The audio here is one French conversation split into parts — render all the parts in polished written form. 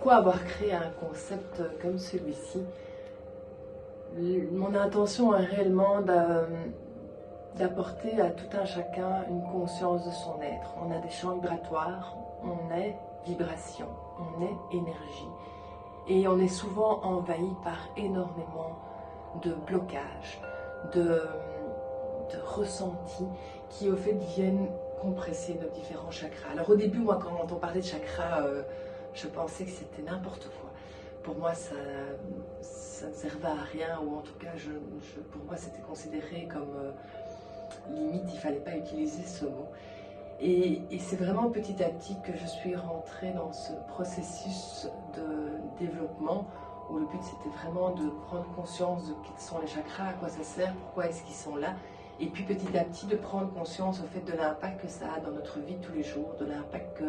pourquoi avoir créé un concept comme celui-ci? Mon intention est réellement d'apporter à tout un chacun une conscience de son être. On a des champs vibratoires, on est vibration, on est énergie. Et on est souvent envahi par énormément de blocages, de ressentis qui au fait viennent compresser nos différents chakras. Alors au début, moi quand on parlait de chakras, je pensais que c'était n'importe quoi. Pour moi, ça ne servait à rien, ou en tout cas, pour moi, c'était considéré comme limite, il ne fallait pas utiliser ce mot. Et c'est vraiment petit à petit que je suis rentrée dans ce processus de développement, où le but c'était vraiment de prendre conscience de quels sont les chakras, à quoi ça sert, pourquoi est-ce qu'ils sont là, et puis petit à petit de prendre conscience au fait de l'impact que ça a dans notre vie de tous les jours, de l'impact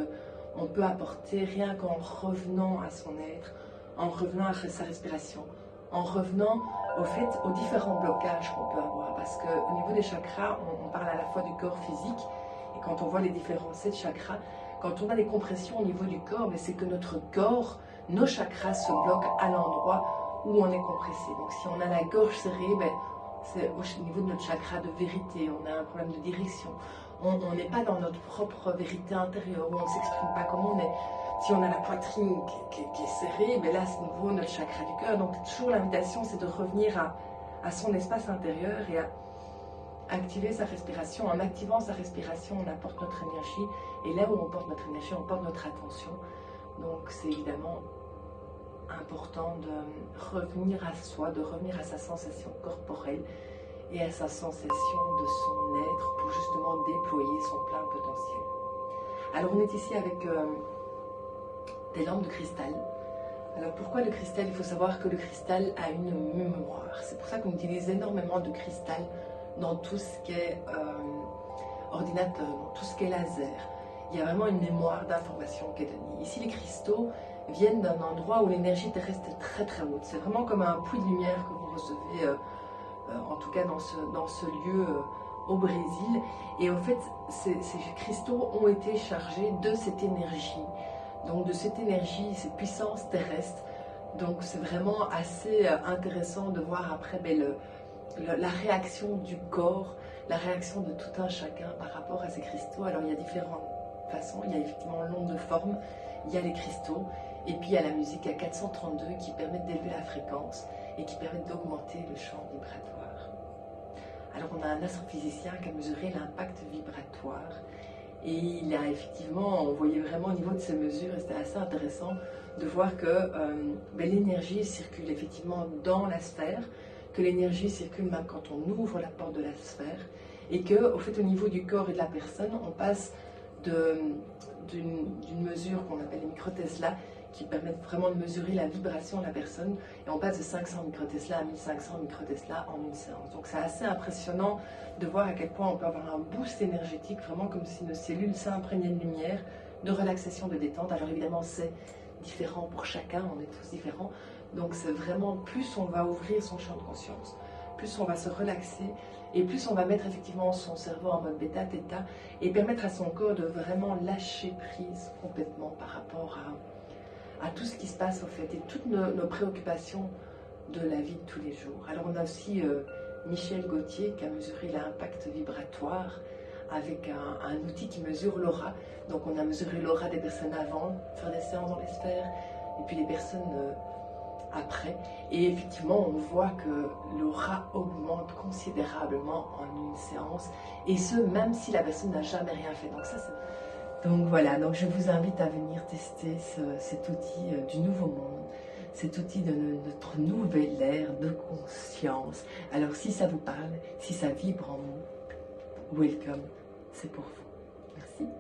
qu'on peut apporter rien qu'en revenant à son être, en revenant à sa respiration, en revenant au fait aux différents blocages qu'on peut avoir. Parce qu'au niveau des chakras, on parle à la fois du corps physique, et quand on voit les différents sets de chakras, quand on a des compressions au niveau du corps, c'est que notre corps, nos chakras se bloquent à l'endroit où on est compressé. Donc si on a la gorge serrée, c'est au niveau de notre chakra de vérité, on a un problème de direction. On n'est pas dans notre propre vérité intérieure, où on ne s'exprime pas comme on est. Si on a la poitrine qui est serrée, là c'est nouveau notre chakra du cœur. Donc toujours l'invitation, c'est de revenir à son espace intérieur et à activer sa respiration. En activant sa respiration, on apporte notre énergie. Et là où on porte notre énergie, on porte notre attention. Donc c'est évidemment important de revenir à soi, de revenir à sa sensation corporelle et à sa sensation de son être pour justement déployer son plein potentiel. Alors on est ici avec des lampes de cristal. Alors pourquoi le cristal? Il faut savoir que le cristal a une mémoire. C'est pour ça qu'on utilise énormément de cristal dans tout ce qui est ordinateur, dans tout ce qui est laser. Il y a vraiment une mémoire d'information qui est donnée. Ici, les cristaux viennent d'un endroit où l'énergie terrestre est très très haute. C'est vraiment comme un puits de lumière que vous recevez, en tout cas dans ce lieu au Brésil. Et en fait, ces cristaux ont été chargés de cette énergie. Donc de cette énergie, cette puissance terrestre. Donc c'est vraiment assez intéressant de voir après la réaction du corps, la réaction de tout un chacun par rapport à ces cristaux. Alors il y a différentes façons, il y a effectivement l'onde de forme, il y a les cristaux, et puis il y a la musique à 432 qui permet d'élever la fréquence et qui permet d'augmenter le champ vibratoire. Alors on a un astrophysicien qui a mesuré l'impact vibratoire, et il a effectivement, on voyait vraiment au niveau de ces mesures, et c'était assez intéressant de voir que l'énergie circule effectivement dans la sphère, que l'énergie circule même quand on ouvre la porte de la sphère, et que au fait au niveau du corps et de la personne, on passe d'une mesure qu'on appelle les microtesla, qui permettent vraiment de mesurer la vibration de la personne, et on passe de 500 microtesla à 1500 microtesla en une séance. Donc c'est assez impressionnant de voir à quel point on peut avoir un boost énergétique, vraiment comme si nos cellules s'imprégnaient de lumière, de relaxation, de détente. Alors évidemment c'est différent pour chacun, on est tous différents, donc c'est vraiment plus on va ouvrir son champ de conscience, plus on va se relaxer, et plus on va mettre effectivement son cerveau en mode bêta, theta, et permettre à son corps de vraiment lâcher prise complètement par rapport à tout ce qui se passe au fait, et toutes nos préoccupations de la vie de tous les jours. Alors on a aussi Michel Gauthier qui a mesuré l'impact vibratoire avec un outil qui mesure l'aura. Donc on a mesuré l'aura des personnes avant de faire des séances dans les sphères, et puis les personnes après. Et effectivement, on voit que l'aura augmente considérablement en une séance, et ce, même si la personne n'a jamais rien fait. Donc ça, donc voilà, donc je vous invite à venir tester cet outil du nouveau monde, cet outil de notre nouvelle ère de conscience. Alors si ça vous parle, si ça vibre en vous, welcome, c'est pour vous. Merci.